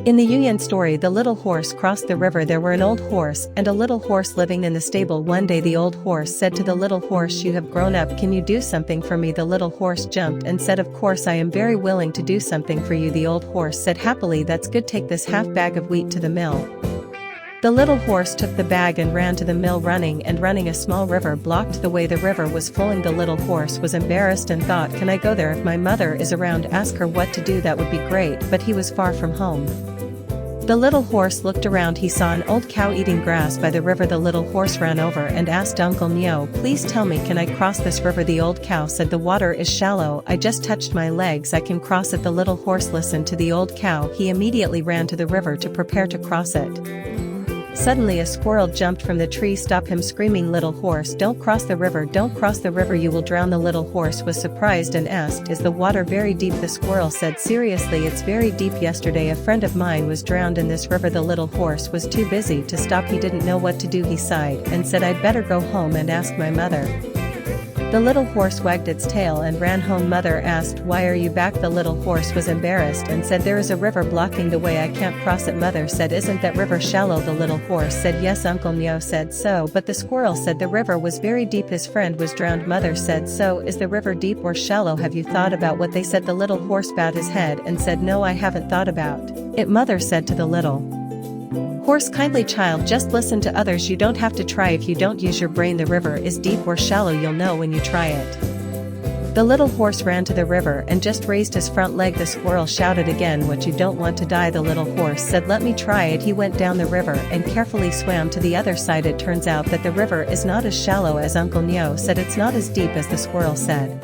In the Yuyan story, the little horse crossed the river. There were an old horse and a little horse living in the stable. One day the old horse said to the little horse, "You have grown up, can you do something for me?" The little horse jumped and said, "Of course, I am very willing to do something for you." The old horse said happily, "That's good, take this half bag of wheat to the mill." The little horse took the bag and ran to the mill, running. A small river blocked the way. The river was flowing. The little horse was embarrassed and thought, "Can I go there? If my mother is around, ask her what to do, that would be great." But he was far from home. The little horse looked around. He saw an old cow eating grass by the river. The little horse ran over and asked Uncle Neo, "Please tell me, can I cross this river?" The old cow said, "The water is shallow, I just touched my legs, I can cross it." The little horse listened to the old cow. He immediately ran to the river to prepare to cross it. Suddenly a squirrel jumped from the tree. "Stop him!" screaming, "Little horse, don't cross the river, don't cross the river, you will drown." The little horse was surprised and asked, "Is the water very deep?" The squirrel said, "Seriously, it's very deep. Yesterday a friend of mine was drowned in this river." The little horse was too busy to stop. He didn't know what to do. He sighed and said, "I'd better go home and ask my mother." The little horse wagged its tail and ran home. Mother asked, "Why are you back?" The little horse was embarrassed and said, "There is a river blocking the way, I can't cross it." Mother said, "Isn't that river shallow?" The little horse said, "Yes, Uncle Neo said so." But the squirrel said the river was very deep, his friend was drowned. Mother said, "So, is the river deep or shallow? Have you thought about what they said?" The little horse bowed his head and said, "No, I haven't thought about it." Mother said to the little horse, "Kindly child, just listen to others, you don't have to try. If you don't use your brain, the river is deep or shallow, you'll know when you try it." The little horse ran to the river and just raised his front leg. The squirrel shouted again, "What, you don't want to die?" The little horse said, "Let me try it." He went down the river and carefully swam to the other side. It turns out that the river is not as shallow as Uncle Neo said, it's not as deep as the squirrel said.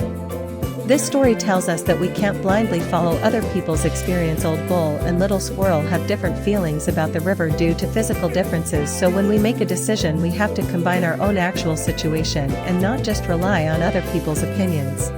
This story tells us that we can't blindly follow other people's experience. Old bull and little squirrel have different feelings about the river due to physical differences, so when we make a decision we have to combine our own actual situation and not just rely on other people's opinions.